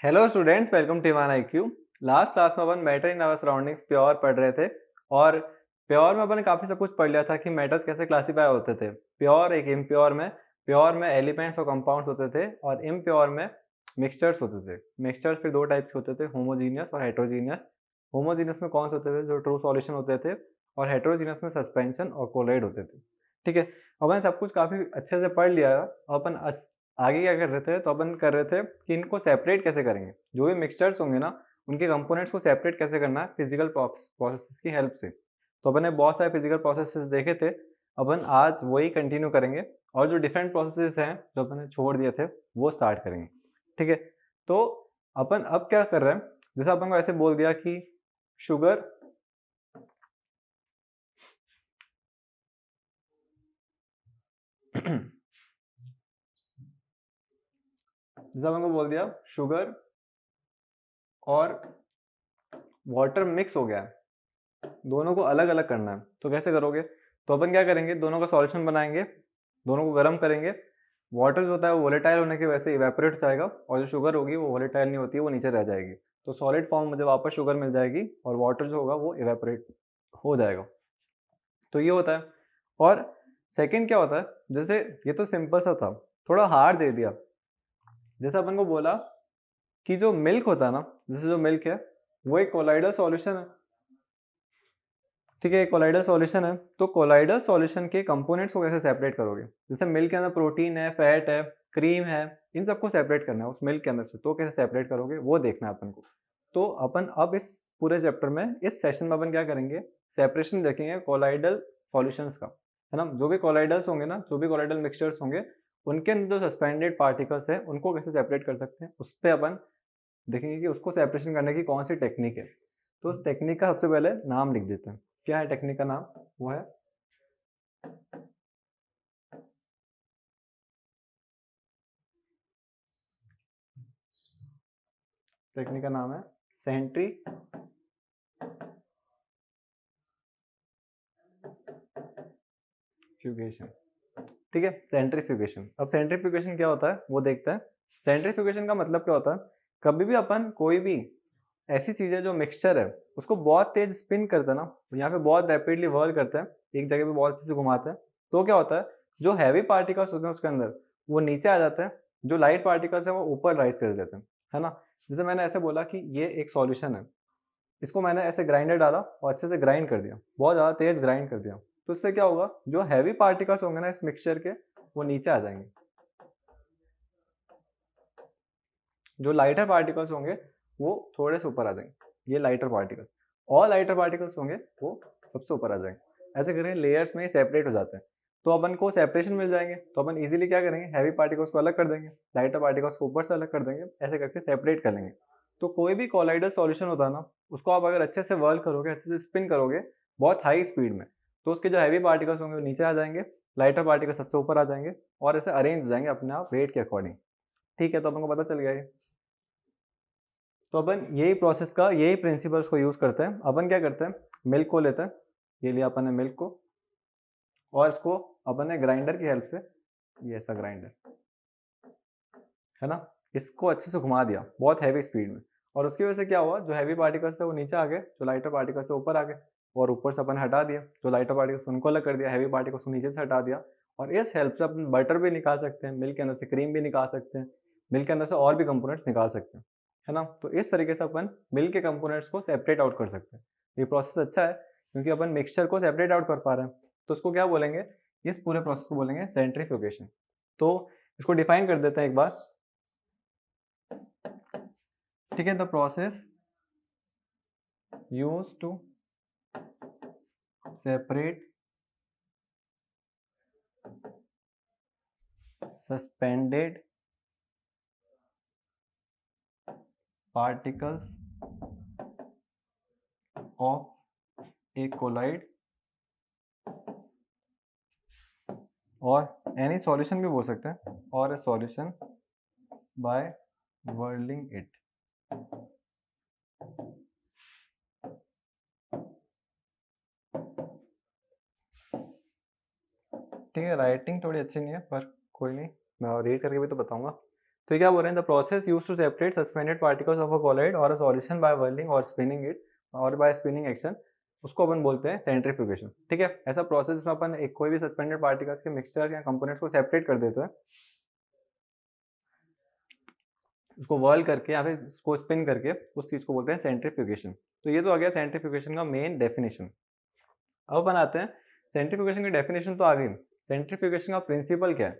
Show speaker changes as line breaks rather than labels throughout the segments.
Hello students, welcome to one IQ। Last class में अपन matter in our surroundings pure पढ़ रहे थे और प्योर में अपन काफ़ी सब कुछ पढ़ लिया था कि मैटर्स कैसे क्लासीफाई होते थे। प्योर एक प्योर में एलिमेंट्स और कंपाउंड्स होते थे और इम्प्योर में मिक्सचर्स होते थे। मिक्सचर्स फिर दो टाइप्स के होते थे, होमोजीनियस और हेट्रोजीनियस। होमोजीनियस में कौन से होते थे? जो ट्रू सॉल्यूशन होते थे, और हेट्रोजीनियस में सस्पेंशन और कोलाइड होते थे। ठीक है, अपन सब कुछ काफ़ी अच्छे से पढ़ लिया। अपन आगे क्या कर रहे थे? तो अपन कर रहे थे कि इनको सेपरेट कैसे करेंगे। जो भी मिक्सचर्स होंगे ना, उनके कंपोनेंट्स को सेपरेट कैसे करना है फिजिकल प्रोसेसेस की हेल्प से। तो अपन ने बहुत सारे फिजिकल प्रोसेसेस देखे थे। अपन आज वही कंटिन्यू करेंगे और जो डिफरेंट प्रोसेसेस हैं जो अपन ने छोड़ दिए थे वो स्टार्ट करेंगे। ठीक है, तो अपन अब क्या कर रहे हैं, जैसे अपन को ऐसे बोल दिया कि शुगर जैसे अपन को बोल दिया शुगर और वाटर मिक्स हो गया है, दोनों को अलग अलग करना है। तो कैसे करोगे? तो अपन क्या करेंगे, दोनों का सॉल्यूशन बनाएंगे, दोनों को गर्म करेंगे। वाटर जो होता है वो वोलेटाइल होने की वजह से इवेपोरेट हो जाएगा और जो शुगर होगी वो वोलेटाइल नहीं होती है, वो नीचे रह जाएगी। तो सॉलिड फॉर्म मुझे वापस शुगर मिल जाएगी और वाटर जो होगा वो इवेपोरेट हो जाएगा। तो ये होता है। और सेकंड क्या होता है, जैसे ये तो सिंपल सा था, थोड़ा हार्ड दे दिया। जैसे अपन को बोला कि जो मिल्क होता है ना, जैसे जो मिल्क है वो एक कोलाइडल सॉल्यूशन है। ठीक है, कोलाइडल सॉल्यूशन है, तो कोलाइडल सॉल्यूशन के कंपोनेंट्स को कैसे सेपरेट करोगे? जैसे मिल्क के अंदर प्रोटीन है, फैट है, क्रीम है, इन सबको सेपरेट करना है उस मिल्क के अंदर से। तो कैसे सेपरेट करोगे वो देखना है अपन को। तो अपन अब इस पूरे चैप्टर में, इस सेशन में अपन क्या करेंगे, सेपरेशन देखेंगे कोलाइडल सॉल्यूशंस का, है ना। जो भी कोलाइडल्स होंगे ना, जो भी कोलाइडल मिक्सचर्स होंगे, उनके अंदर जो सस्पेंडेड पार्टिकल्स है उनको कैसे सेपरेट कर सकते हैं, उस पर अपन देखेंगे कि उसको सेपरेशन करने की कौन सी टेक्निक है। तो उस टेक्निक का सबसे पहले नाम लिख देते हैं। क्या है टेक्निक का नाम? वो है टेक्निक का नाम है सेंट्रीफ्यूगेशन। ठीक है, सेंट्रीफ्यूगेशन। अब सेंट्रीफ्यूगेशन क्या होता है वो देखते हैं। सेंट्रीफ्यूगेशन का मतलब क्या होता है, कभी भी अपन कोई भी ऐसी चीज है जो मिक्सचर है उसको बहुत तेज स्पिन करते हैं ना, यहाँ पे बहुत रैपिडली वर्ल करते हैं, एक जगह पे बहुत अच्छे से घुमाते हैं। तो क्या होता है, जो हैवी पार्टिकल्स होते हैं उसके अंदर वो नीचे आ जाते हैं, जो लाइट पार्टिकल्स है वो ऊपर राइज कर देते हैं, है ना। जैसे मैंने ऐसे बोला कि ये एक सॉल्यूशन है, इसको मैंने ऐसे ग्राइंडर डाला और अच्छे से ग्राइंड कर दिया, बहुत ज़्यादा तेज ग्राइंड कर दिया। तो इससे क्या होगा, जो हैवी पार्टिकल्स होंगे ना इस मिक्सचर के, वो नीचे आ जाएंगे। जो लाइटर पार्टिकल्स होंगे वो थोड़े से ऊपर आ जाएंगे, ये लाइटर पार्टिकल्स। और लाइटर पार्टिकल्स होंगे वो सबसे ऊपर आ जाएंगे। ऐसे करें लेयर्स में सेपरेट हो जाते हैं, तो अपन को सेपरेशन मिल जाएंगे। तो अपन इजीली क्या करेंगे, हैवी पार्टिकल्स को अलग कर देंगे, लाइटर पार्टिकल्स को ऊपर से अलग कर देंगे, ऐसे करके सेपरेट कर लेंगे। तो कोई भी कोलाइडल सॉल्यूशन होता है ना, उसको आप अगर अच्छे से वर्ल करोगे, अच्छे से स्पिन करोगे बहुत हाई स्पीड में, तो उसके जो हैवी पार्टिकल्स होंगे वो नीचे आ जाएंगे, लाइटर पार्टिकल्स सबसे ऊपर आ जाएंगे और ऐसे अरेंज हो जाएंगे अपने आप वेट के अकॉर्डिंग। ठीक है, तो अपन को पता चल गया ये। तो अपन यही प्रोसेस का, यही प्रिंसिपल्स को यूज करते हैं। अपन क्या करते हैं, मिल्क को लेते हैं, ये लिया अपन ने मिल्क को, और इसको अपन ने ग्राइंडर की हेल्प से, ये ऐसा ग्राइंडर है ना, इसको अच्छे से घुमा दिया बहुत हैवी स्पीड में। और उसकी वजह से क्या हुआ, जो हैवी पार्टिकल्स थे वो नीचे आ गए, जो लाइटर पार्टिकल्स थे ऊपर आ गए। और ऊपर से अपन हटा दिया जो लाइटर पार्टिकल्स, उनको अलग कर दिया, हैवी पार्टिकल्स को नीचे से हटा दिया। और इस हेल्प से अपन बटर भी निकाल सकते हैं, मिल्क के अंदर से क्रीम भी निकाल सकते हैं, मिल्क के अंदर से और भी कंपोनेंट्स निकाल सकते हैं, है ना। तो इस तरीके से अपन मिल्क के कंपोनेंट्स को सेपरेट आउट कर सकते हैं। ये प्रोसेस अच्छा है क्योंकि अपन मिक्सचर को सेपरेट आउट कर पा रहे हैं। तो उसको क्या बोलेंगे, इस पूरे प्रोसेस को बोलेंगे सेंट्रीफ्यूगेशन। तो इसको डिफाइन कर देते हैं एक बार। ठीक है, the process use to separate suspended particles of a colloid, और एनी सॉल्यूशन भी बोल सकते हैं, और a solution by whirling it. ठीक है, राइटिंग थोड़ी अच्छी नहीं है पर कोई नहीं, मैं रीड करके भी तो बताऊंगा। तो ये क्या बोल रहे हैं, the process use to separate suspended particles of a colloid और अ सॉल्यूशन बाय व्हर्लिंग और स्पिनिंग इट और बाय स्पिनिंग एक्शन, उसको अपन बोलते हैं सेंट्रीफ्यूगेशन। ठीक है, ऐसा प्रोसेस जिसमें अपन एक कोई भी सस्पेंडेड पार्टिकल्स के मिक्सचर या कंपोनेंट्स को सेपरेट कर देते हैं, उसको वर्ल करके या फिर उसको स्पिन करके, उस चीज को बोलते हैं सेंट्रीफ्यूगेशन। तो ये तो आ गया सेंट्रीफ्यूगेशन का मेन डेफिनेशन। अब अपन आते हैं, सेंट्रीफ्यूगेशन की डेफिनेशन तो आ गई, सेंट्रीफ्यूगेशन का प्रिंसिपल क्या है,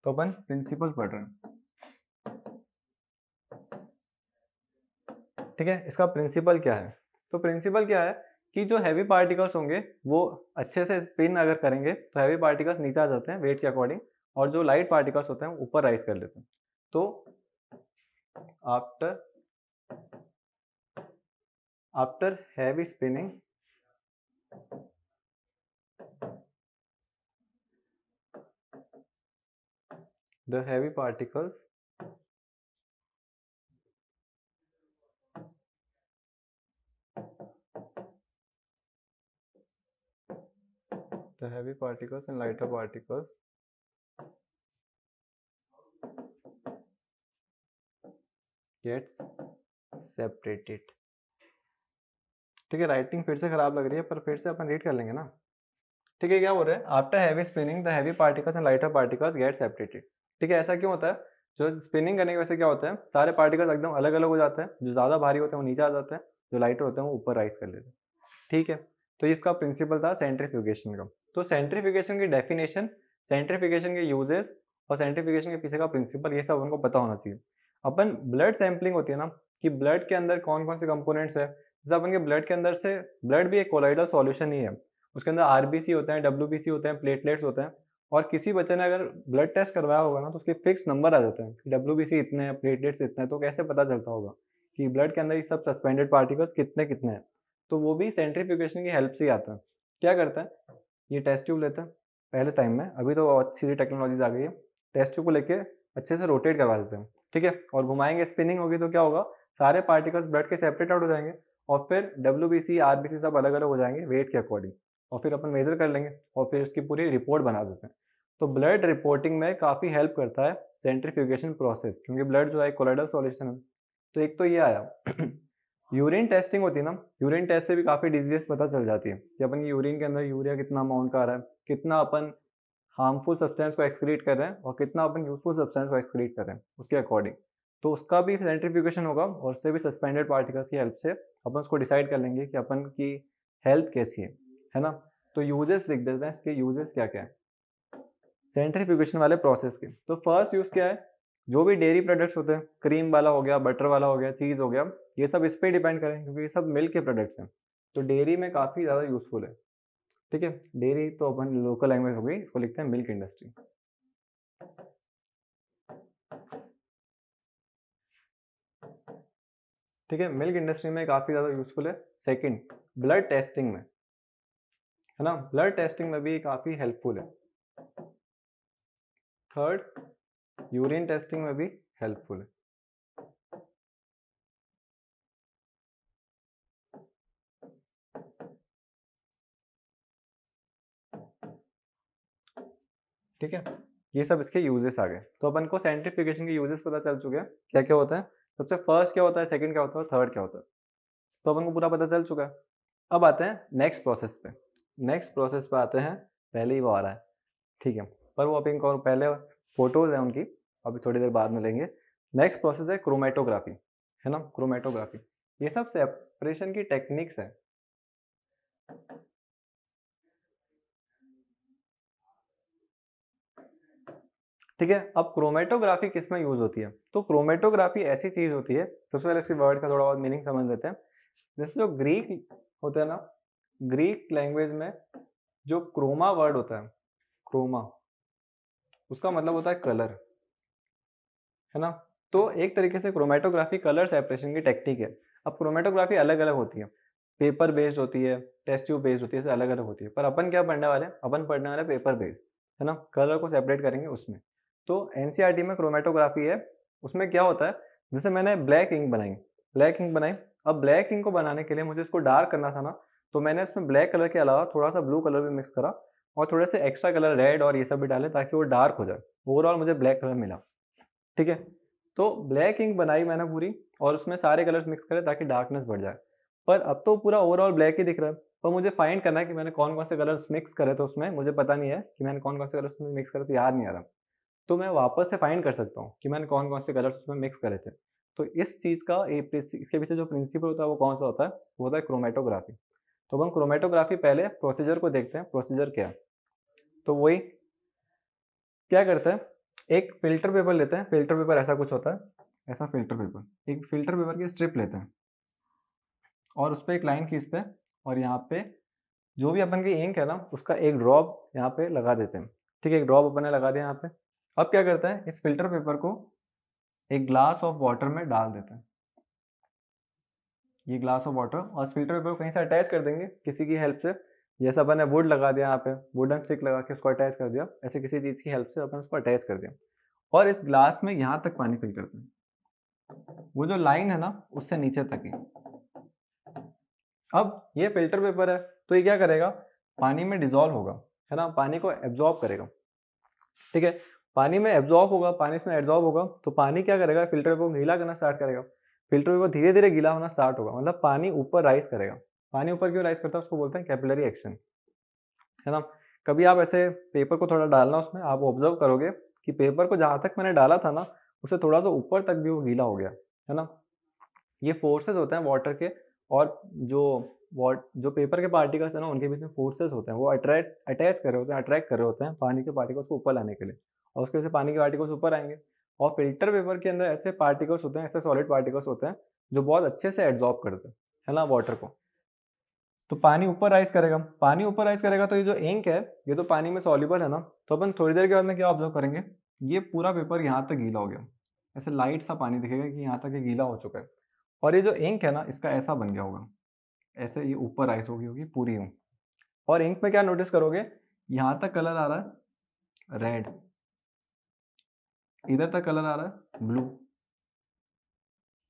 तो अपन प्रिंसिपल पढ़ रहे हैं। ठीक है, इसका प्रिंसिपल क्या है, तो प्रिंसिपल क्या है कि जो हैवी पार्टिकल्स होंगे वो अच्छे से स्पिन अगर करेंगे तो हैवी पार्टिकल्स नीचे आ जाते हैं वेट के अकॉर्डिंग, और जो लाइट पार्टिकल्स होते हैं ऊपर राइज कर लेते हैं। तो after heavy spinning the heavy particles and lighter particles gets separated। ठीक है, राइटिंग फिर से खराब लग रही है पर फिर से अपन रीड कर लेंगे ना। ठीक है, क्या बोल रहे हैं, after heavy spinning the heavy particles and lighter particles get separated. ठीक है, ऐसा क्यों होता है, जो स्पिनिंग करने की वजह से क्या होता है, सारे पार्टिकल्स एकदम अलग अलग हो जाते हैं, जो ज़्यादा भारी होते हैं वो नीचे आ जाते हैं, जो लाइटर होते हैं वो ऊपर राइज कर लेते हैं। ठीक है, तो इसका प्रिंसिपल था सेंट्रीफ्यूगेशन का। तो सेंट्रीफ्यूगेशन की डेफिनेशन, सेंट्रीफ्यूगेशन के यूजेस और सेंट्रीफ्यूगेशन के पीछे का प्रिंसिपल, ये सब उनको पता होना चाहिए। अपन ब्लड सैंपलिंग होती है ना, कि ब्लड के अंदर कौन कौन से कंपोनेंट्स है, जैसे अपन के ब्लड के अंदर से, ब्लड भी एक कोलाइडल सॉल्यूशन ही है, उसके अंदर आरबीसी होते हैं, डब्ल्यूबीसी होते हैं, प्लेटलेट्स होते हैं, और किसी बच्चे ने अगर ब्लड टेस्ट करवाया होगा ना तो उसके फिक्स नंबर आ जाते हैं कि डब्ल्यूबीसी इतने हैं, प्लेटलेट्स इतने हैं, तो कैसे पता चलता होगा कि ब्लड के अंदर ये सब सस्पेंडेड पार्टिकल्स कितने कितने हैं, तो वो भी सेंट्रीफ्यूगेशन की हेल्प से ही आता है। क्या करता है, ये टेस्ट ट्यूब लेता है पहले टाइम में, अभी तो अच्छी सी टेक्नोलॉजीज आ गई है, टेस्ट ट्यूब को लेके अच्छे से रोटेट करवा देते हैं। ठीक है, और घुमाएंगे, स्पिनिंग होगी तो क्या होगा, सारे पार्टिकल्स ब्लड के सेपरेट आउट हो जाएंगे, और फिर डब्ल्यूबीसी आरबीसी सब अलग अलग हो जाएंगे वेट के अकॉर्डिंग, और फिर अपन मेजर कर लेंगे और फिर उसकी पूरी रिपोर्ट बना देते हैं। तो ब्लड रिपोर्टिंग में काफ़ी हेल्प करता है सेंट्रीफ्यूगेशन प्रोसेस, क्योंकि ब्लड जो है कोलाइडल सॉल्यूशन है। तो एक तो ये आया यूरिन टेस्टिंग होती है ना, यूरिन टेस्ट से भी काफ़ी डिजीज पता चल जाती है कि अपन की यूरिन के अंदर यूरिया कितना अमाउंट का आ रहा है, कितना अपन हार्मफुल सब्सटेंस को एक्सक्रीट कर रहे हैं और कितना अपन यूजफुल सब्सटेंस को एक्सक्रीट कर रहे हैं उसके अकॉर्डिंग। तो उसका भी सेंट्रीफ्यूगेशन होगा और उससे भी सस्पेंडेड पार्टिकल्स की हेल्प से अपन उसको डिसाइड कर लेंगे कि अपन की हेल्थ कैसी है ना। तो यूजेस लिख देते हैं, इसके यूजेस क्या क्या है सेंट्रीफ्यूगेशन वाले प्रोसेस के। तो फर्स्ट यूज क्या है, जो भी डेयरी प्रोडक्ट्स होते हैं, क्रीम वाला हो गया, बटर वाला हो गया, चीज़ हो गया, ये सब इस पर डिपेंड करें क्योंकि ये सब मिल्क के प्रोडक्ट्स हैं, तो डेयरी में काफ़ी ज़्यादा यूजफुल है। ठीक है, डेयरी तो अपन लोकल लैंग्वेज हो गई, इसको लिखते हैं मिल्क इंडस्ट्री। ठीक है, मिल्क इंडस्ट्री में काफ़ी ज़्यादा यूजफुल है। सेकंड, ब्लड टेस्टिंग में, है ना, ब्लड टेस्टिंग में भी काफ़ी हेल्पफुल है। थर्ड, यूरिन टेस्टिंग में भी हेल्पफुल है। ठीक है, ये सब इसके यूजेस आ गए। तो अपन को सेंट्रीफ्यूगेशन के यूजेस पता चल चुके हैं क्या क्या होता है, सबसे फर्स्ट क्या होता है, सेकंड क्या होता है, थर्ड क्या होता है, तो अपन को पूरा पता चल चुका है। अब आते हैं नेक्स्ट प्रोसेस पे। नेक्स्ट प्रोसेस पे आते हैं, पहले ही वो आ रहा है, ठीक है, पर वो अपन को पहले फोटोज है उनकी, अभी थोड़ी देर बाद में लेंगे। नेक्स्ट प्रोसेस है क्रोमेटोग्राफी, है ना, क्रोमेटोग्राफी, ये सब सेपरेशन की टेक्निक्स है। ठीक है, अब क्रोमेटोग्राफी किस में यूज होती है, तो क्रोमेटोग्राफी ऐसी चीज होती है, सबसे पहले इसके वर्ड का थोड़ा बहुत मीनिंग समझ लेते हैं। जैसे जो ग्रीक होता है ना, ग्रीक लैंग्वेज में जो क्रोमा वर्ड होता है, क्रोमा, उसका मतलब होता है कलर, है ना। तो एक तरीके से क्रोमेटोग्राफी कलर सेपरेशन की टेक्निक है। अब क्रोमेटोग्राफी अलग अलग होती है, पेपर बेस्ड होती है, टेस्ट ट्यूब बेस्ड होती है, ऐसे अलग अलग होती है, पर अपन क्या पढ़ने वाले हैं, अपन पढ़ने वाले पेपर बेस्ड, है ना, कलर को सेपरेट करेंगे उसमें। तो एनसीईआरटी में क्रोमेटोग्राफी है, उसमें क्या होता है, जैसे मैंने ब्लैक इंक बनाई, ब्लैक इंक बनाई, अब ब्लैक इंक को बनाने के लिए मुझे इसको डार्क करना था ना, तो मैंने इसमें ब्लैक कलर के अलावा थोड़ा सा ब्लू कलर भी मिक्स करा और थोड़े से एक्स्ट्रा कलर रेड और ये सब भी डाले ताकि वो डार्क हो जाए, ओवरऑल मुझे ब्लैक कलर मिला। ठीक है, तो ब्लैक इंक बनाई मैंने पूरी और उसमें सारे कलर्स मिक्स करे ताकि डार्कनेस बढ़ जाए। पर अब तो पूरा ओवरऑल ब्लैक ही दिख रहा है, पर मुझे फाइंड करना है कि मैंने कौन-कौन से कलर्स मिक्स करे थे उसमें, मुझे पता नहीं है कि मैंने कौन-कौन से कलर्स उसमें मिक्स करे थे, याद नहीं आ रहा। तो मैं वापस से फाइंड कर सकता हूँ कि मैंने कौन-कौन से कलर्स उसमें मिक्स करे थे। तो इस चीज़ का इसके पीछे जो प्रिंसिपल होता है वो कौन-सा होता है? वो होता है क्रोमैटोग्राफी। तो अब हम क्रोमैटोग्राफी पहले प्रोसीजर को देखते हैं, प्रोसीजर क्या है? तो वही क्या करते हैं, एक फ़िल्टर पेपर लेते हैं, फ़िल्टर पेपर ऐसा कुछ होता है, ऐसा फ़िल्टर पेपर। एक फ़िल्टर पेपर की स्ट्रिप लेते हैं और उसपे एक लाइन खींचते हैं और यहाँ पे जो भी अपन की इंक है ना, उसका एक ड्रॉप यहाँ पे लगा देते हैं। ठीक है, एक ड्रॉप अपन ने लगा दिया यहाँ पे। अब क्या करते हैं, इस फ़िल्टर पेपर को एक ग्लास ऑफ वाटर में डाल देते हैं। ये ग्लास ऑफ वाटर और इस फ़िल्टर पेपर को कहीं से अटैच कर देंगे किसी की हेल्प से। जैसे अपन ने वुड लगा दिया यहाँ पे, वुडन स्टिक लगा के उसको अटैच कर दिया, ऐसे किसी चीज़ की हेल्प से अपन उसको अटैच कर दिया और इस ग्लास में यहाँ तक पानी फिल करते हैं। वो जो लाइन है ना, उससे नीचे तक ही। अब ये फ़िल्टर पेपर है, तो ये क्या करेगा? पानी में डिज़ॉल्व होगा, है ना? पानी को एब्ज़ॉर्ब करेगा, ठीक है? पानी में एब्ज़ॉर्ब होगा, पानी इसमें एब्ज़ॉर्ब होगा, तो पानी क्या करेगा? फ़िल्टर पेपर को गीला करना स्टार्ट करेगा। फ़िल्टर पेपर धीरे-धीरे गीला होना स्टार्ट होगा, मतलब पानी ऊपर राइज़ करेगा। पानी ऊपर क्यों राइज़ करता है? उसको बोलते हैं कैपिलरी एक्शन, है ना? कभी आप ऐसे पेपर को थोड़ा डालना उसमें, आप ऑब्ज़र्व करोगे कि पेपर को जहाँ तक मैंने डाला था ना, उससे थोड़ा-सा ऊपर तक भी वो गीला हो गया, है ना? ये फोर्सेस होते हैं वाटर के और जो पेपर के पार्टिकल्स हैं ना, उनके बीच में फोर्सेस होते हैं, वो अटैच कर रहे होते हैं, अट्रैक्ट कर रहे होते हैं पानी के पार्टिकल्स को ऊपर लाने के लिए और उसकी वजह से पानी के पार्टिकल्स ऊपर आएँगे और फ़िल्टर पेपर के अंदर ऐसे पार्टिकल्स होते हैं, ऐसे सॉलिड पार्टिकल्स होते हैं, जो बहुत अच्छे से एब्ज़ॉर्ब करते हैं, है ना, वाटर को। तो पानी ऊपर राइज़ करेगा, पानी ऊपर राइज़ करेगा तो ये जो इंक है, ये तो पानी में सॉल्युबल है ना, तो अपन थोड़ी देर के बाद में क्या ऑब्ज़र्व करेंगे, ये पूरा पेपर यहाँ तक गीला हो गया। ऐसे लाइट सा पानी दिखेगा कि यहाँ तक ये गीला हो चुका है और ये जो इंक है ना, इसका ऐसा बन गया होगा। ऐसे ये ऊपर राइज़ हो गई होगी पूरी इंक और इंक में क्या नोटिस करोगे, यहाँ तक कलर आ रहा है रेड, इधर तक कलर आ रहा है ब्लू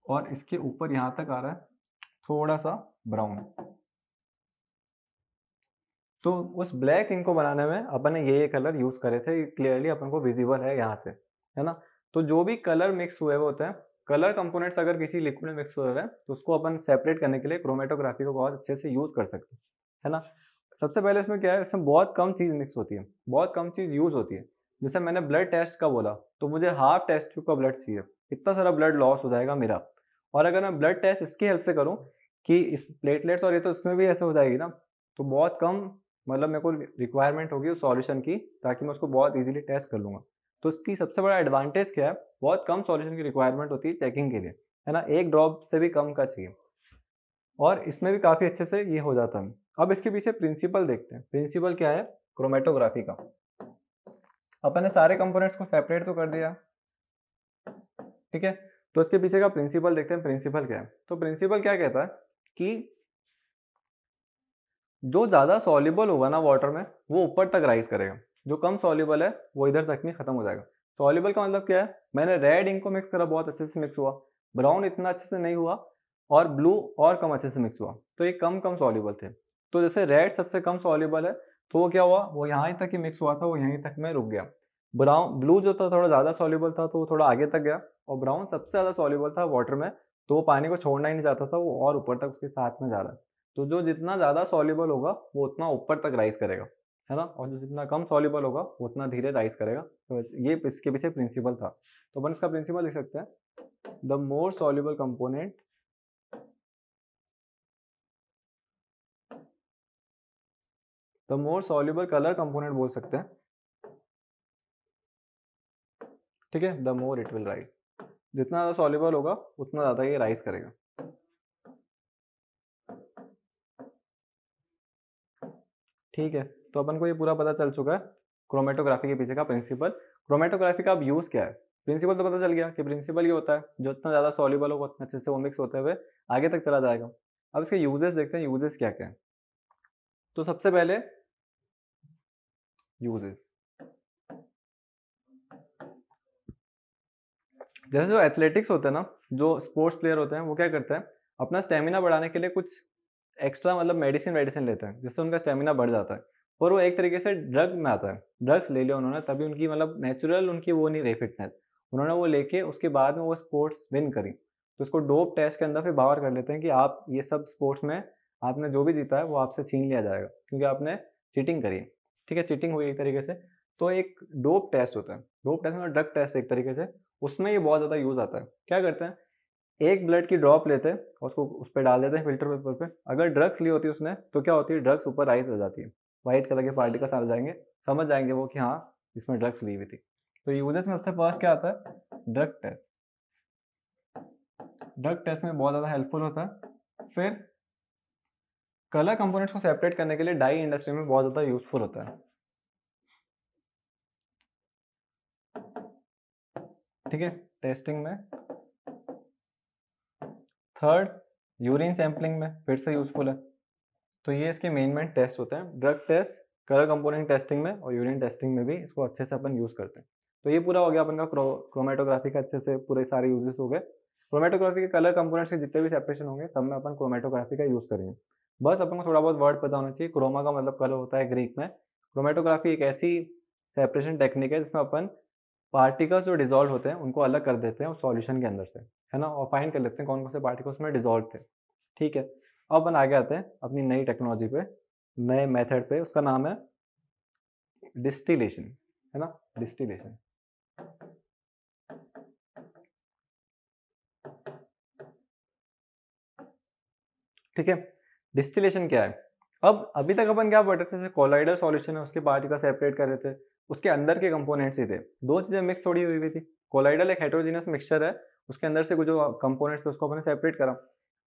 और इसके ऊपर यहाँ तक आ रहा है थोड़ा-सा ब्राउन। तो उस ब्लैक इंक को बनाने में अपन ने ये कलर यूज़ करे थे, क्लियरली अपन को विज़िबल है यहाँ से, है ना? तो जो भी कलर मिक्स हुए हुए होते हैं, कलर कंपोनेंट्स अगर किसी लिक्विड में मिक्स हुए हुए हैं, तो उसको अपन सेपरेट करने के लिए क्रोमैटोग्राफी को बहुत अच्छे से यूज़ कर सकते हैं, है ना? सबसे पहले इसमें क्या है, इसमें बहुत कम चीज़ मिक्स होती है, बहुत कम चीज़ यूज़ होती है। जैसे मैंने ब्लड टेस्ट का बोला, तो मुझे हाफ टेस्ट ट्यूब का ब्लड चाहिए, इतना सारा ब्लड लॉस हो जाएगा मेरा और अगर मैं ब्लड टेस्ट इसकी हेल्प से करूँ कि इस प्लेटलेट्स और ये तो इसमें भी ऐसे हो जाएगी ना, तो बहुत कम मतलब मेरे को रिक्वायरमेंट होगी उस सॉल्यूशन की ताकि मैं उसको बहुत ईज़िली टेस्ट कर लूँगा। तो इसकी सबसे बड़ा एडवांटेज क्या है, बहुत कम सॉल्यूशन की रिक्वायरमेंट होती है चेकिंग के लिए, है ना? 1 ड्रॉप से भी कम का चाहिए और इसमें भी काफ़ी अच्छे से ये हो जाता है। अब इसके पीछे प्रिंसिपल देखते हैं, प्रिंसिपल क्या है क्रोमैटोग्राफी का। अपन ने सारे कंपोनेंट्स को सेपरेट तो कर दिया, ठीक है? तो इसके पीछे का प्रिंसिपल देखते हैं, प्रिंसिपल क्या है? तो प्रिंसिपल क्या कहता है कि जो ज़्यादा सॉल्युबल होगा ना वाटर में, वो ऊपर तक राइज़ करेगा। जो कम सॉल्युबल है, वो इधर तक में खत्म हो जाएगा। सॉल्युबल का मतलब क्या है? मैंने रेड इंक को मिक्स करा, बहुत अच्छे से मिक्स हुआ। ब्राउन इतना अच्छे से नहीं हुआ और ब्लू और कम अच्छे से मिक्स हुआ। तो ये कम-कम सॉल्युबल थे। तो जैसे रेड सबसे कम सॉल्युबल है, तो वो क्या हुआ? वो यहाँ तक ही मिक्स हुआ था, वो यहीं तक में रुक गया। ब्लू जो था थोड़ा ज़्यादा सॉल्युबल था, तो वो थोड़ा आगे तक गया और ब्राउन सबसे ज़्यादा सॉल्युबल था वाटर में, तो वो पानी को छोड़ना ही नहीं चाहता था, वो और ऊपर तक उसके साथ में जा रहा है। तो जो जितना ज़्यादा सॉल्युबल होगा, वो उतना ऊपर तक राइज़ करेगा, है ना? और जो जितना कम सॉल्युबल होगा, वो उतना धीरे राइज़ करेगा। तो ये इसके पीछे प्रिंसिपल था। तो अपन इसका प्रिंसिपल लिख सकते हैं, the more soluble component the more soluble colour component बोल सकते हैं, ठीक है? The more it will rise. जितना ज़्यादा सॉल्युबल होगा, उतना ज़्यादा ये राइज़ करेगा। ठीक है, तो अपन को ये पूरा पता चल चुका है, क्रोमैटोग्राफी के पीछे का प्रिंसिपल। क्रोमैटोग्राफी का अब यूज़ क्या है? प्रिंसिपल तो पता चल गया कि प्रिंसिपल ये होता है, जो जितना ज़्यादा सॉल्युबल होगा उतना अच्छे से वो मिक्स होते हुए आगे तक चला जाएगा। अब इसके यूजेस देखते हैं, यूजेस क्या-क्या हैं? तो सबसे पहले यूजेस, जैसे जो एथलेटिक्स होते हैं ना, जो स्पोर्ट्स प्लेयर होते हैं, वो क्या करते हैं, अपना स्टैमिना बढ़ाने के लिए कुछ एक्स्ट्रा मतलब मेडिसिन लेते हैं, जिससे उनका स्टैमिना बढ़ जाता है और वो एक तरीके से ड्रग में आता है। ड्रग्स ले लिया उन्होंने तभी उनकी मतलब नेचुरल उनकी वो नहीं रही फिटनेस उन्होंने वो लेके उसके बाद में वो स्पोर्ट्स विन करी। तो उसको डोप टेस्ट के अंदर फिर बाहर कर लेते हैं कि आप ये सब स्पोर्ट्स में आपने जो भी जीता है वो आपसे छीन लिया जाएगा क्योंकि आपने चीटिंग करी है। ठीक है, चीटिंग हुई एक तरीके से। तो एक डोप टेस्ट होता है, डोप टेस्ट मतलब ड्रग टेस्ट एक तरीके से, उसमें ये बहुत ज़्यादा यूज़ आता है। क्या करते हैं, एक ब्लड की ड्रॉप लेते हैं और उसको उस पे डाल देते हैं फिल्टर पेपर पे। अगर ड्रग्स ली होती है उसने तो क्या होती है, ड्रग्स ऊपर राइज हो जाती है, व्हाइट कलर के पार्टिकल्स आ जाएंगे, समझ जाएंगे वो कि हाँ इसमें ड्रग्स ली हुई थी। तो यूजेस में सबसे फर्स्ट क्या आता है, ड्रग टेस्ट। ड्रग टेस्ट में बहुत ज़्यादा हेल्पफुल होता है। फिर कलर कंपोनेंट्स को सेपरेट करने के लिए डाई इंडस्ट्री में बहुत ज़्यादा यूजफुल होता है। ठीक है, टेस्टिंग में। थर्ड, यूरिन सैम्पलिंग में फिर से यूजफुल है। तो ये इसके मेन टेस्ट होते हैं, drug test, colour component testing में और यूरिन टेस्टिंग में भी इसको अच्छे से अपन यूज़ करते हैं। तो ये पूरा हो गया अपन का क्रोमेटोग्राफी का, अच्छे से पूरे सारे यूजेस हो गए। क्रोमेटोग्राफी के कलर कंपोनेंट्स के जितने भी सेपरेशन होंगे सब में अपन क्रोमेटोग्राफी का यूज़ करेंगे। बस अपन को थोड़ा बहुत वर्ड पता होना चाहिए। क्रोमा का मतलब कलर होता है ग्रीक में। क्रोमेटोग्राफी एक ऐसी सेपरेशन टेक्निक है जिसमें अपन पार्टिकल्स जो डिजॉल्व होते हैं उनको अलग कर देते हैं उस सॉल्यूशन के अंदर से, है ना, और फाइंड कर लेते हैं कौन कौन से पार्टिकल्स में डिजॉल्व थे। ठीक है, अब अपन आगे आते हैं अपनी नई टेक्नोलॉजी पे, नए मेथड पे। उसका नाम है डिस्टिलेशन, है ना, डिस्टिलेशन। ठीक है, डिस्टिलेशन क्या है। अब अभी तक अपन क्या पढ़ रहे थे, जैसे कोलाइडल सॉल्यूशन है उसके पार्टिकल सेपरेट कर रहे थे, उसके अंदर के कंपोनेंट्स ही थे, दो चीजें मिक्स थोड़ी हुई हुई थी। कोलाइडल एक हेटेरोजेनस मिक्सचर है, उसके अंदर से कुछ जो कंपोनेंट्स थे उसको अपन सेपरेट करा।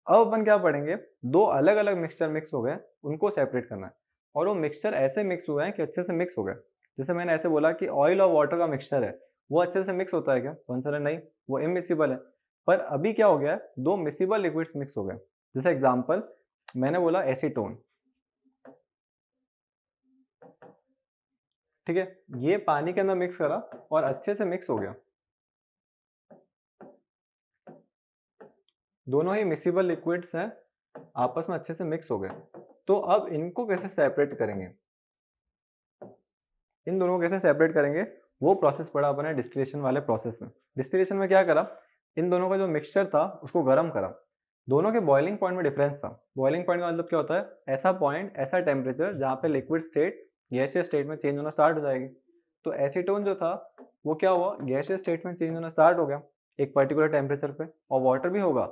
अब अपन क्या पढ़ेंगे, दो अलग अलग मिक्सचर मिक्स हो गए, उनको सेपरेट करना है। और वो मिक्सचर ऐसे मिक्स हुए हैं कि अच्छे से मिक्स हो गए। जैसे मैंने ऐसे बोला कि ऑयल और वाटर का मिक्सचर है, वो अच्छे से मिक्स होता है क्या, तो आंसर है नहीं, वो इमिसिबल है। पर अभी क्या हो गया है, दो मिसिबल लिक्विड्स मिक्स हो गए। जैसे एग्जांपल मैंने बोला एसीटोन, ठीक है, ये पानी के अंदर मिक्स करा और अच्छे से मिक्स हो गया, दोनों ही मिसिबल लिक्विड्स हैं, आपस में अच्छे से मिक्स हो गए। तो अब इनको कैसे सेपरेट करेंगे, इन दोनों को कैसे सेपरेट करेंगे, वो प्रोसेस पढ़ा अपन ने डिस्टिलेशन वाले प्रोसेस में। डिस्टिलेशन में क्या करा, इन दोनों का जो मिक्सचर था उसको गर्म करा। दोनों के बॉइलिंग पॉइंट में डिफरेंस था। बॉइलिंग पॉइंट का मतलब क्या होता है, ऐसा पॉइंट, ऐसा टेम्परेचर जहाँ पे लिक्विड स्टेट गैसियस स्टेट में चेंज होना स्टार्ट हो जाएगी। तो एसीटोन जो था वो क्या हुआ, गैसियस स्टेट में चेंज होना स्टार्ट हो गया एक पर्टिकुलर टेम्परेचर पे, और वाटर भी होगा।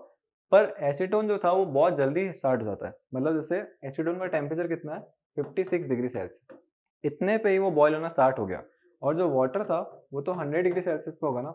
पर एसीटोन जो था वो बहुत जल्दी स्टार्ट हो जाता है। मतलब जैसे एसीटोन का टेम्परेचर कितना है, 56 डिग्री सेल्सियस, इतने पे ही वो बॉयल होना स्टार्ट हो गया। और जो वाटर था वो तो 100 डिग्री सेल्सियस पे होगा ना,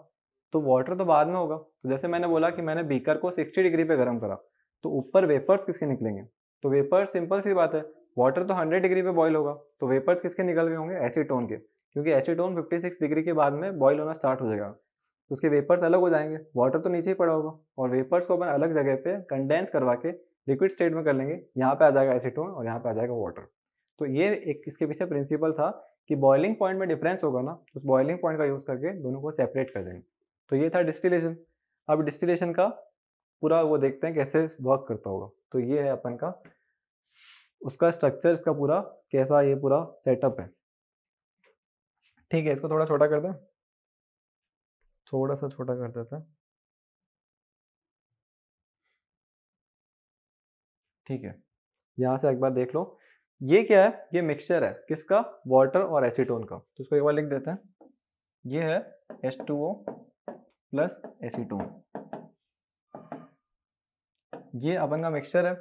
तो वाटर तो बाद में होगा। तो जैसे मैंने बोला कि मैंने बीकर को 60 डिग्री पे गर्म करा, तो ऊपर वेपर्स किसके निकलेंगे, तो वेपर्स, सिंपल सी बात है, वाटर तो 100 डिग्री पे बॉयल होगा, तो वेपर्स किसके निकल गए होंगे, एसीटोन के, क्योंकि एसीटोन 56 डिग्री के बाद में बॉयल होना स्टार्ट हो जाएगा, तो उसके वेपर्स अलग हो जाएंगे, वाटर तो नीचे ही पड़ा होगा, और वेपर्स को अपन अलग जगह पे कंडेंस करवा के लिक्विड स्टेट में कर लेंगे, यहाँ पे आ जाएगा एसीटोन और यहाँ पे आ जाएगा वाटर। तो ये एक इसके पीछे प्रिंसिपल था कि बॉइलिंग पॉइंट में डिफरेंस होगा ना, उस बॉइलिंग पॉइंट का यूज करके दोनों को सेपरेट कर देंगे। तो ये था डिस्टिलेशन। अब डिस्टिलेशन का पूरा वो देखते हैं कैसे वर्क करता होगा। तो ये है अपन का उसका स्ट्रक्चर, इसका पूरा कैसा ये पूरा सेटअप है। ठीक है, इसको थोड़ा छोटा कर दें, थोड़ा सा छोटा कर देते हैं। ठीक है, यहाँ से एक बार देख लो, ये क्या है, ये मिक्सचर है किसका, वाटर और एसीटोन का। तो इसको एक बार लिख देते हैं, ये है H2O प्लस एसीटोन, ये अपन का मिक्सचर है।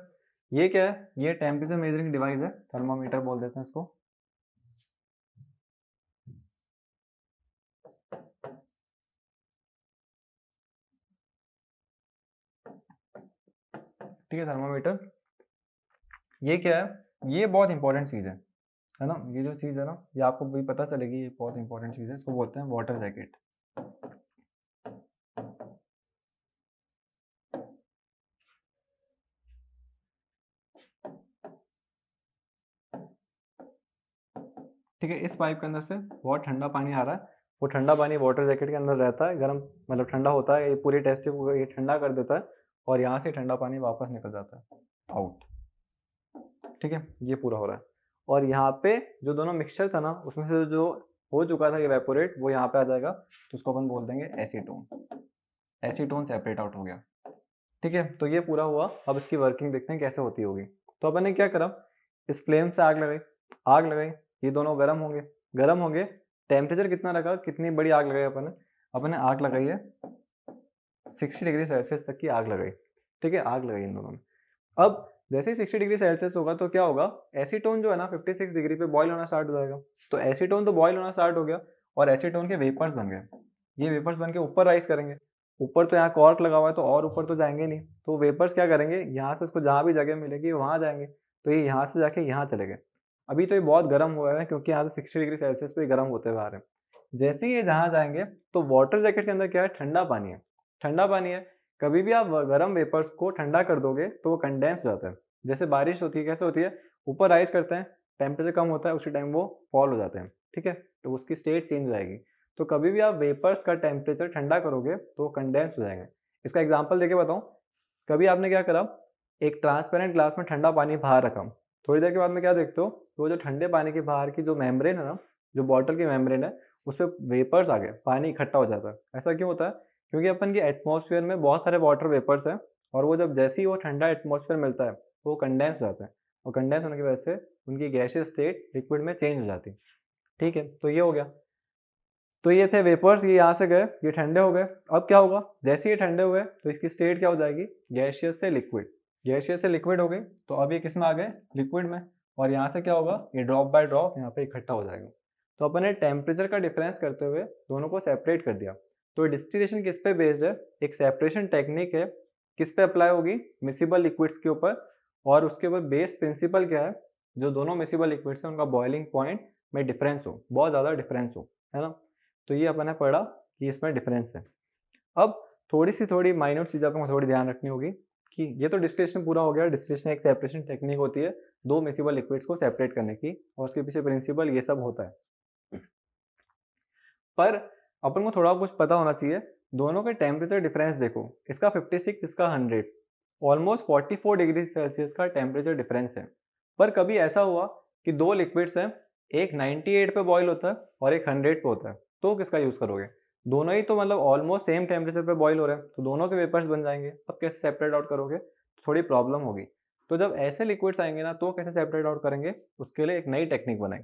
ये क्या है, ये टेम्परेचर मेजरिंग डिवाइस है, थर्मामीटर बोल देते हैं इसको। ठीक है, थर्मामीटर। ये क्या है, ये बहुत इंपॉर्टेंट चीज़ है ना, ये जो चीज़ है ना, ये आपको भी पता चलेगी, ये बहुत इंपॉर्टेंट चीज़ है, इसको बोलते हैं वाटर जैकेट। ठीक है, इस पाइप के अंदर से बहुत ठंडा पानी आ रहा है, वो ठंडा पानी वाटर जैकेट के अंदर रहता है, गर्म मतलब ठंडा होता है, ये पूरी टेस्ट को ये ठंडा कर देता है, और यहाँ से ठंडा पानी वापस निकल जाता है आउट। ठीक है, ये पूरा हो रहा है। और यहाँ पे जो दोनों मिक्सचर था ना, उसमें से जो हो चुका था इवेपोरेट, वो यहाँ पे आ जाएगा, तो उसको अपन बोल देंगे एसीटोन। एसीटोन सेपरेट आउट हो गया। ठीक है, तो ये पूरा हुआ। अब इसकी वर्किंग देखते हैं कैसे होती होगी। तो अपन ने क्या करा, इस फ्लेम से आग लगाई, आग लगाई, ये दोनों गर्म होंगे, गर्म होंगे, टेम्परेचर कितना रखा, कितनी बड़ी आग लगाई अपन ने आग लगाई है 60 डिग्री सेल्सियस तक की आग लगाई। ठीक है, आग लगाई इन दोनों में। अब जैसे ही 60 डिग्री सेल्सियस होगा तो क्या होगा, एसीटोन जो है ना 56 डिग्री पे बॉयल होना स्टार्ट हो जाएगा। तो एसीटोन तो बॉयल होना स्टार्ट हो गया और एसीटोन के वेपर्स बन गए। ये वेपर्स बन के ऊपर राइज करेंगे। ऊपर तो यहाँ कॉर्क लगा हुआ है तो और ऊपर तो जाएंगे नहीं, तो वेपर्स क्या करेंगे, यहाँ से इसको जहाँ भी जगह मिलेगी वहाँ जाएंगे। तो ये यहाँ से जाके यहाँ चले गए। अभी तो ये बहुत गर्म हुआ है क्योंकि यहाँ से 60 डिग्री सेल्सियस पे गर्म होते हुए आ रहे हैं। जैसे ही ये जहाँ जाएंगे तो वाटर जैकेट के अंदर क्या है, ठंडा पानी है, ठंडा पानी है। कभी भी आप गर्म वेपर्स को ठंडा कर दोगे तो वो कंडेंस हो जाता है। जैसे बारिश होती है, कैसे होती है, ऊपर राइज करते हैं, टेम्परेचर कम होता है, उसी टाइम वो फॉल हो जाते हैं। ठीक है, तो उसकी स्टेट चेंज हो जाएगी। तो कभी भी आप वेपर्स का टेम्परेचर ठंडा करोगे तो वो कंडेंस हो जाएंगे। इसका एग्जांपल देके बताऊं, कभी आपने क्या करा, एक ट्रांसपेरेंट ग्लास में ठंडा पानी बाहर रखा, थोड़ी देर के बाद में क्या देखते हो, वो जो ठंडे पानी के बाहर की जो मेम्ब्रेन है ना, जो बॉटल की मेम्ब्रेन है, उस पर वेपर्स आ गए, पानी इकट्ठा हो जाता है। ऐसा क्यों होता है, क्योंकि अपन के एटमॉस्फेयर में बहुत सारे वाटर वेपर्स हैं और वो जब जैसे ही वो ठंडा एटमॉस्फेयर मिलता है तो वो कंडेंस हो जाता है और कंडेंस होने की वजह से उनकी गैसियस स्टेट लिक्विड में चेंज हो जाती है। ठीक है, तो ये हो गया। तो ये थे वेपर्स, ये यहाँ से गए, ये ठंडे हो गए। अब क्या होगा, जैसे ये ठंडे हुए तो इसकी स्टेट क्या हो जाएगी, गैसियस से लिक्विड, गैसियस से लिक्विड हो गई। तो अब ये किस में आ गए, लिक्विड में। और यहाँ से क्या होगा, ये ड्रॉप बाय ड्रॉप यहाँ पे इकट्ठा हो जाएगा। तो अपन ने टेम्परेचर का डिफरेंस करते हुए दोनों को सेपरेट कर दिया। तो डिस्टिलेशन किस पे बेस्ड है, एक सेपरेशन टेक्निक है, किस पे अप्लाई होगी, मिसिबल लिक्विड्स के ऊपर। और उसके ऊपर बेस प्रिंसिपल क्या है, जो दोनों मिसिबल लिक्विड्स हैं उनका बॉइलिंग पॉइंट में डिफरेंस हो, बहुत ज़्यादा डिफरेंस हो, है ना। तो ये अपन ने पढ़ा कि इसमें डिफरेंस है। अब थोड़ी माइन्यूट चीज़ आपको थोड़ी ध्यान रखनी होगी कि ये तो डिस्टिलेशन पूरा हो गया। डिस्टिलेशन एक सेपरेशन टेक्निक होती है दो मिसिबल लिक्विड्स को सेपरेट करने की, और उसके पीछे प्रिंसिपल ये सब होता है। पर अपन को थोड़ा कुछ पता होना चाहिए, दोनों के टेम्परेचर डिफरेंस देखो, इसका 56, इसका 100, ऑलमोस्ट 44 डिग्री सेल्सियस का टेम्परेचर डिफरेंस है। पर कभी ऐसा हुआ कि दो लिक्विड्स हैं, एक 98 पे बॉयल होता है और एक 100 पे होता है, तो किसका यूज़ करोगे, दोनों ही तो मतलब ऑलमोस्ट सेम टेम्परेचर पे बॉयल हो रहे हैं, तो दोनों के वेपर्स बन जाएंगे। अब कैसे सेपरेट आउट करोगे, थोड़ी प्रॉब्लम होगी। तो जब ऐसे लिक्विड्स आएंगे ना, तो कैसे सेपरेट आउट करेंगे, उसके लिए एक नई टेक्निक बनाई।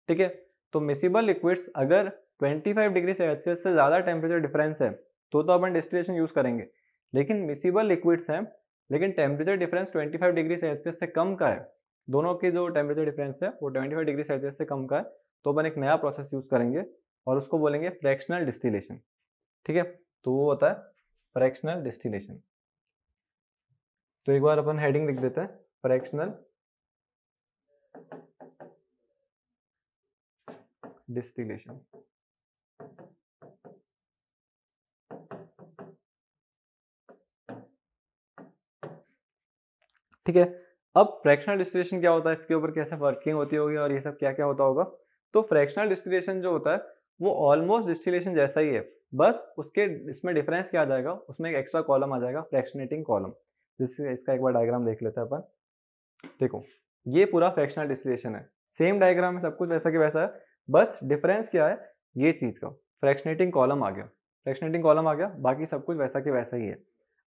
ठीक है, तो मिसिबल लिक्विड्स अगर 25 डिग्री सेल्सियस से ज़्यादा टेम्परेचर डिफरेंस है तो अपन डिस्टिलेशन यूज़ करेंगे। लेकिन मिसिबल लिक्विड्स हैं, लेकिन टेम्परेचर डिफरेंस 25 डिग्री सेल्सियस से कम का है, दोनों की जो टेम्परेचर डिफरेंस है वो 25 डिग्री सेल्सियस से कम का है, तो अपन एक नया प्रोसेस यूज़ करेंगे और उसको बोलेंगे फ्रैक्शनल डिस्टिलेशन। ठीक है, तो वो होता है फ्रैक्शनल डिस्टिलेशन। तो एक बार अपन हेडिंग लिख देते हैं, फ्रैक्शनल डिस्टिलेशन। ठीक है, अब फ्रैक्शनल डिस्टिलेशन क्या होता है, इसके ऊपर कैसे वर्किंग होती होगी और ये सब क्या क्या होता होगा। तो फ्रैक्शनल डिस्टिलेशन जो होता है वो ऑलमोस्ट डिस्टिलेशन जैसा ही है, बस उसके इसमें डिफरेंस क्या आ जाएगा, उसमें एक एक्स्ट्रा कॉलम आ जाएगा, फ्रैक्शनेटिंग कॉलम। जिससे इसका एक बार डायग्राम देख लेते हैं अपन। देखो, ये पूरा फ्रैक्शनल डिस्टिलेशन है, सेम डायग्राम है, सब कुछ वैसा कि वैसा है, बस डिफरेंस क्या है, ये चीज़ का फ्रैक्शनेटिंग कॉलम आ गया, फ्रैक्शनेटिंग कॉलम आ गया, बाकी सब कुछ वैसा कि वैसा ही है।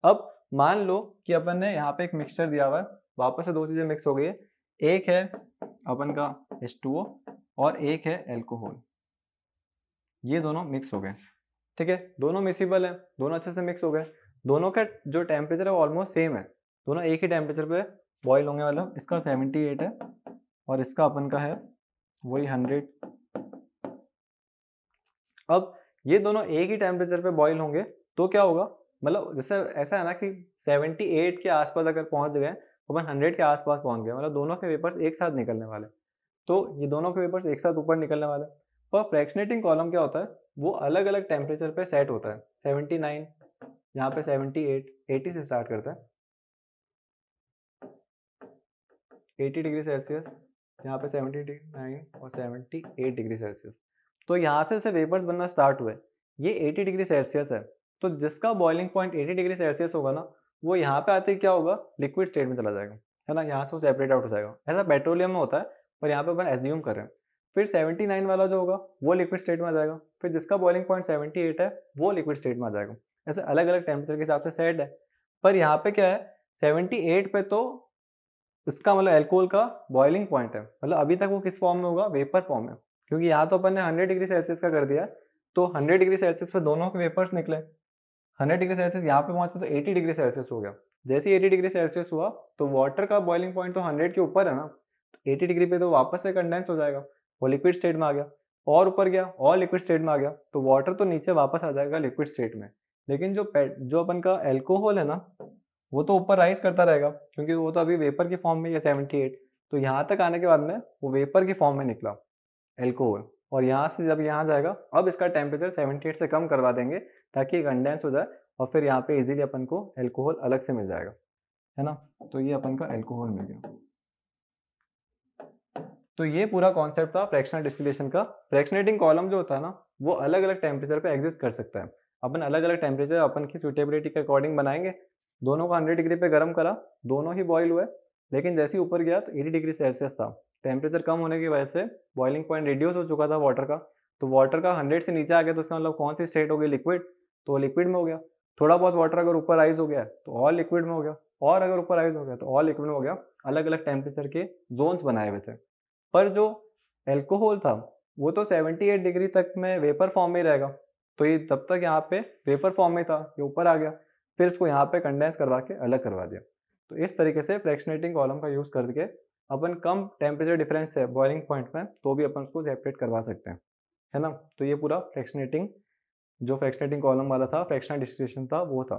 अब मान लो कि अपन ने यहाँ पे एक मिक्सचर दिया हुआ है, वापस से दो चीज़ें मिक्स हो गई है, एक है अपन का H2O और एक है एल्कोहल, ये दोनों मिक्स हो गए। ठीक है, दोनों मिक्सिबल है, दोनों अच्छे से मिक्स हो गए, दोनों का जो टेम्परेचर है वो ऑलमोस्ट सेम है, दोनों एक ही टेम्परेचर पे बॉयल होंगे, मतलब इसका 78 है और इसका अपन का है वही 100। अब ये दोनों एक ही टेम्परेचर पे बॉयल होंगे तो क्या होगा, मतलब जैसे ऐसा है ना कि 78 के आसपास अगर पहुंच गए तो अपन 100 के आसपास पहुंच गए, मतलब दोनों के वेपर्स एक साथ निकलने वाले, तो ये दोनों के वेपर्स एक साथ ऊपर निकलने वाले। पर फ्रैक्शनेटिंग कॉलम क्या होता है, वो अलग अलग टेम्परेचर पे सेट होता है, 79, यहाँ पे 78, 80 से स्टार्ट करता है, 80 डिग्री सेल्सियस, यहाँ पे 79 और 78 डिग्री सेल्सियस। तो यहाँ से वेपर्स बनना स्टार्ट हुए, ये 80 डिग्री सेल्सियस है, तो जिसका बॉइलिंग पॉइंट 80 डिग्री सेल्सियस होगा ना, वो यहाँ पे आते ही क्या होगा, लिक्विड स्टेट में चला जाएगा, है ना, यहाँ से वो सेपरेट आउट हो जाएगा। ऐसा पेट्रोलियम में होता है, पर यहाँ पे अपन एज्यूम कर रहे हैं। फिर 79 वाला जो होगा वो लिक्विड स्टेट में आ जाएगा, फिर जिसका बॉइलिंग पॉइंट 78 है वो लिक्विड स्टेट में आ जाएगा। ऐसे अलग अलग टेम्परेचर के हिसाब से सेट है। पर यहाँ पे क्या है, 78 पे तो इसका मतलब एल्कोहल का बॉइलिंग पॉइंट है, मतलब अभी तक वो किस फॉर्म में होगा, वेपर फॉर्म में, क्योंकि यहाँ तो अपन ने 100 डिग्री सेल्सियस का कर दिया, तो 100 डिग्री सेल्सियस पे दोनों के वेपर्स निकले, 100 डिग्री सेल्सियस यहाँ पे पहुंचे तो 80 डिग्री सेल्सियस हो गया। जैसे ही 80 डिग्री सेल्सियस हुआ तो वाटर का बॉइलिंग पॉइंट तो 100 के ऊपर है ना, तो 80 डिग्री पे तो वापस से कंडेंस हो जाएगा, वो लिक्विड स्टेट में आ गया, और ऊपर गया और लिक्विड स्टेट में आ गया, तो वाटर तो नीचे वापस आ जाएगा लिक्विड स्टेट में। लेकिन जो अपन का एल्कोहल है ना, वो तो ऊपर राइज करता रहेगा, क्योंकि वो तो अभी वेपर की फॉर्म में है 78, तो यहाँ तक आने के बाद में वो वेपर की फॉर्म में निकला एल्कोहल, और यहाँ से जब यहाँ जाएगा अब इसका टेम्परेचर 78 से कम करवा देंगे ताकि कंडेंस हो जाए, और फिर यहाँ पे इजीली अपन को एल्कोहल अलग से मिल जाएगा, है ना। तो ये अपन का एल्कोहल मिल गया। तो ये पूरा कॉन्सेप्ट था फ्रैक्शनल डिस्टिलेशन का। फ्रैक्शनेटिंग कॉलम जो होता है ना, वो अलग अलग टेम्परेचर पे एग्जिस्ट कर सकता है। अपन अलग अलग टेम्परेचर अपन की सुटेबिलिटी के अकॉर्डिंग बनाएंगे। दोनों को 100 डिग्री पे गर्म करा, दोनों ही बॉयल हुए, लेकिन जैसे ही ऊपर गया तो 80 डिग्री सेल्सियस था। टेम्परेचर कम होने की वजह से बॉइलिंग पॉइंट रिड्यूस हो चुका था वाटर का, तो वाटर का 100 से नीचे आ गया, तो उसका मतलब कौन सी स्टेट हो गई, लिक्विड, तो वो लिक्विड में हो गया। थोड़ा बहुत वाटर अगर ऊपर राइज हो गया तो और लिक्विड में हो गया, और अगर ऊपर राइज हो गया तो और लिक्विड में हो गया। अलग अलग टेम्परेचर के जोन्स बनाए हुए थे। पर जो एल्कोहल था वो तो 78 डिग्री तक में वेपर फॉर्म में ही रहेगा, तो ये तब तक यहाँ पे वेपर फॉर्म में था, ये ऊपर आ गया, फिर इसको यहाँ पे कंडेंस करवा के अलग करवा दिया। तो इस तरीके से फ्रैक्शनेटिंग कॉलम का यूज़ करके अपन कम टेम्परेचर डिफरेंस है बॉइलिंग पॉइंट में, तो भी अपन उसको सेपरेट करवा सकते हैं, है ना। तो ये पूरा फ्रैक्शनेटिंग, जो फ्रैक्शनेटिंग कॉलम वाला था, फ्रैक्शनल डिस्टिलेशन था, वो था।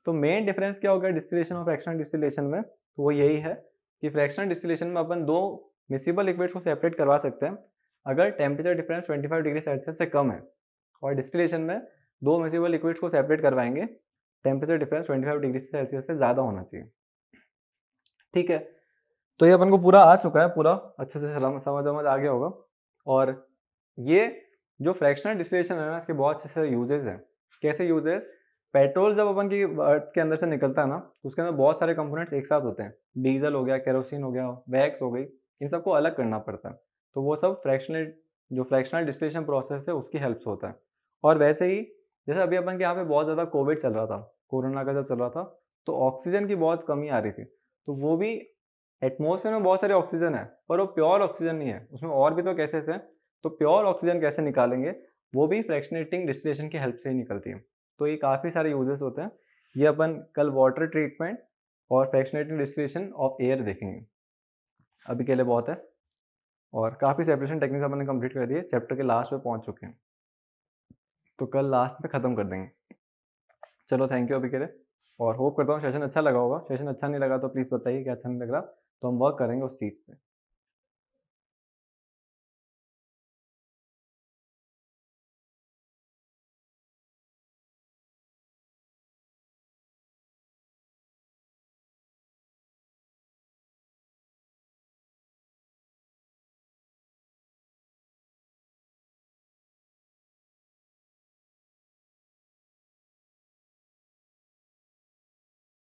तो मेन डिफरेंस क्या हो गया डिस्टिलेशन और फ्रैक्शनल डिस्टिलेशन में, तो वो यही है कि फ्रैक्शनल डिस्टिलेशन में अपन दो मिसिबल लिक्विड्स को सेपरेट करवा सकते हैं अगर टेम्परेचर डिफरेंस 25 डिग्री सेल्सियस से कम है, और डिस्टिलेशन में दो मिसिबल लिक्विड्स को सेपरेट करवाएंगे टेम्परेचर डिफरेंस 25 डिग्री सेल्सियस से ज़्यादा होना चाहिए, ठीक है। तो ये अपन को पूरा आ चुका है, पूरा अच्छे से समझ आ गया होगा। और ये जो फ्रैक्शनल डिस्टिलेशन है ना, इसके बहुत से यूजेस हैं। कैसे यूजेस, पेट्रोल जब अपन की अर्थ के अंदर से निकलता है ना, तो उसके अंदर बहुत सारे कंपोनेंट्स एक साथ होते हैं, डीजल हो गया, केरोसिन हो गया, वैक्स हो गई, इन सबको अलग करना पड़ता है। तो वो सब फ्रैक्शनल डिस्टिलेशन प्रोसेस है उसकी हेल्प से होता है। और वैसे ही जैसे अभी अपन के यहाँ पे बहुत ज़्यादा कोविड चल रहा था, कोरोना का जब चल रहा था, तो ऑक्सीजन की बहुत कमी आ रही थी, तो वो भी एटमॉस्फेयर में बहुत सारे ऑक्सीजन है, पर वो प्योर ऑक्सीजन नहीं है, उसमें और भी तो केसेस हैं। तो प्योर ऑक्सीजन कैसे निकालेंगे, वो भी फ्रैक्शनेटिंग डिस्टिलेशन की हेल्प से ही निकलती है। तो ये काफ़ी सारे यूजेस होते हैं। ये अपन कल वाटर ट्रीटमेंट और फ्रैक्शनेटिंग डिस्टिलेशन ऑफ एयर देखेंगे। अभी के लिए बहुत है, और काफ़ी सेपरेशन टेक्निक्स अपन ने कंप्लीट कर दिए, चैप्टर के लास्ट में पहुंच चुके हैं, तो कल लास्ट में ख़त्म कर देंगे। चलो थैंक यू अभी के लिए, और होप करता हूँ सेशन अच्छा लगा होगा। सेशन अच्छा नहीं लगा तो प्लीज़ बताइए कि अच्छा नहीं लग रहा, तो हम वर्क करेंगे उस चीज़ पे।